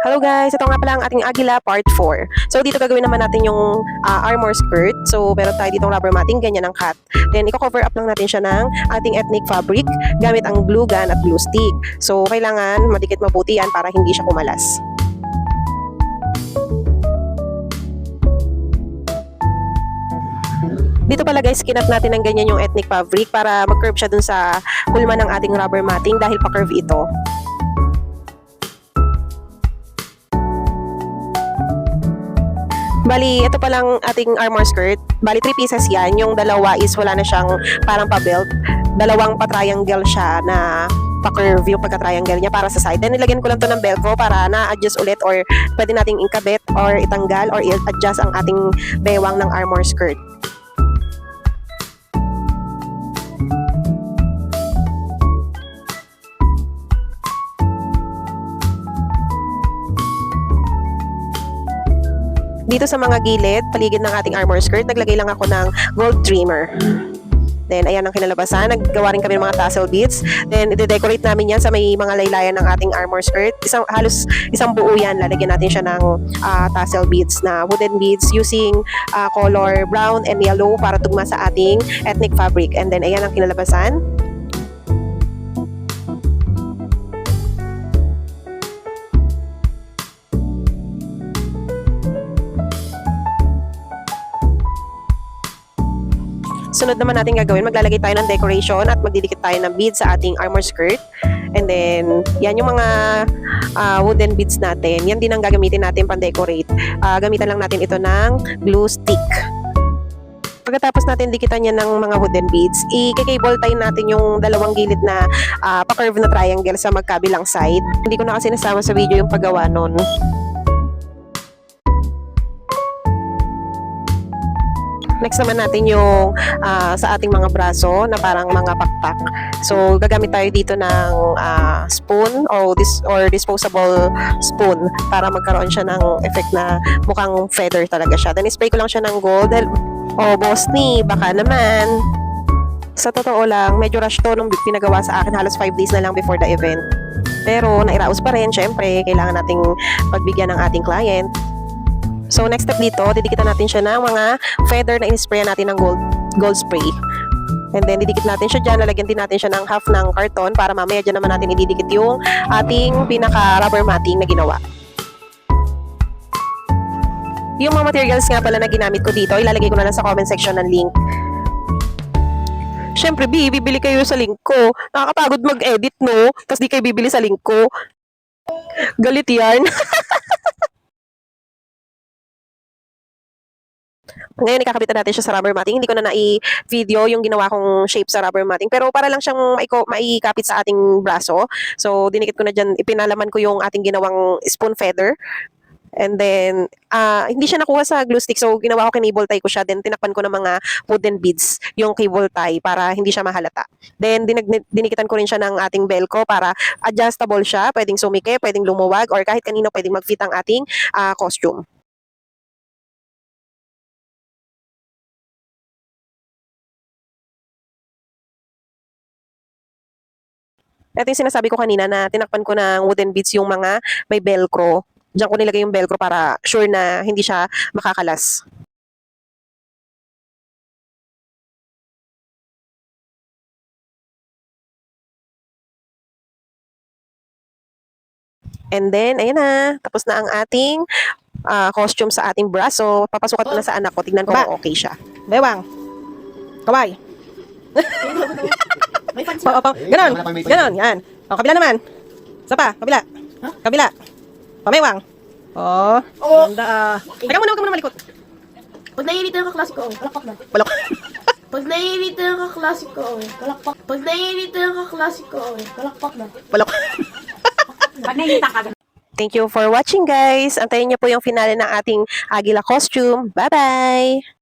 Hello guys, ito nga pala ang ating Agila Part 4. So dito gagawin naman natin yung armor skirt. So meron tayo ditong rubber matting, ganyan ang cut. Then i-cover up lang natin siya ng ating ethnic fabric gamit ang glue gun at glue stick. So kailangan madikit mabuti yan para hindi siya kumalas. Dito pala guys, kinat natin ng ganyan yung ethnic fabric para mag-curve siya dun sa hulma ng ating rubber matting dahil pa-curve ito. Bali, ito palang ating armor skirt. Bali, 3 pieces yan. Yung dalawa is wala na siyang parang pa-belt. Dalawang pa-triangle siya na pa-curve yung pagka-triangle niya para sa side. Then, nilagyan ko lang to ng velcro para na-adjust ulit or pwede nating ikabit or itanggal or i-adjust ang ating bewang ng armor skirt. Dito sa mga gilid, paligid ng ating armor skirt, naglagay lang ako ng gold trimmer. Then, ayan ang kinalabasan. Naggawa rin kami ng mga tassel beads. Then, i-decorate namin yan sa may mga laylayan ng ating armor skirt. Halos isang buo yan. Lalagyan natin siya ng tassel beads na wooden beads using color brown and yellow para tugma sa ating ethnic fabric. And then, ayan ang kinalabasan. Sunod naman natin gagawin, maglalagay tayo ng decoration at magdidikit tayo ng beads sa ating armor skirt. And then, yan yung mga wooden beads natin. Yan din ang gagamitin natin pang-decorate. Gamitan lang natin ito ng glue stick. Pagkatapos natin dikitan yan ng mga wooden beads, i-cable tie natin yung dalawang gilid na pa-curve na triangle sa magkabilang side. Hindi ko na kasi nasama sa video yung paggawa nun. Next naman natin yung sa ating mga braso na parang mga pakpak. So, gagamit tayo dito ng spoon or disposable spoon para magkaroon siya ng effect na mukhang feather talaga siya. Then, spray ko lang siya ng gold. Oh, boss ni, baka naman. Sa totoo lang, medyo rush to nung pinagawa sa akin. Halos 5 days na lang before the event. Pero, nairaos pa rin. Syempre, kailangan nating pagbigyan ng ating client. So, next step dito, didikitan natin siya ng mga feather na in-spray natin ng gold spray. And then, didikit natin siya dyan. Lalagyan din natin siya ng half ng karton para mamaya dyan naman natin ididikit yung ating pinaka-rubber matting na ginawa. Yung mga materials nga pala na ginamit ko dito, ilalagay ko na lang sa comment section ng link. Siyempre, bibili kayo sa link ko. Nakakapagod mag-edit, no? Tapos di kayo bibili sa link ko. Galit yan. Ngayon, ikakabitan natin siya sa rubber matting. Hindi ko na na-video yung ginawa kong shape sa rubber matting. Pero para lang siyang maikapit sa ating braso. So, dinikit ko na dyan. Ipinalaman ko yung ating ginawang spoon feather. And then, hindi siya nakuha sa glue stick. So, ginawa ko, kinable tie ko siya. Then, tinakpan ko ng mga wooden beads yung cable tie para hindi siya mahalata. Then, dinikitan ko rin siya ng ating velcro para adjustable siya. Pwedeng sumike, pwedeng lumuwag, or kahit kanino pwedeng mag-fit ang ating costume. Ito yung sinasabi ko kanina na tinakpan ko ng wooden beads yung mga may velcro. Diyan ko nilagay yung velcro para sure na hindi siya makakalas. And then, ayan na. Tapos na ang ating costume sa ating braso. Papasukat ko na sa anak ko. Tignan ko kung okay siya. Bewang. Kaway. Ganon. Ganon. Yan. O, kabila naman. Isa pa. Kabila. Kabila. Pamewang. Oh. Ganda. Teka muna malikot. Pag naiirita yung kaklase ko, palakpak na. Palak. Pag naiirita yung kaklase ko, palakpak. Pag naiirita yung kaklase ko, palakpak na. Palak. Pag naiirita ka, Thank you for watching guys. Antayin niyo po yung finale ng ating Agila costume. Bye-bye!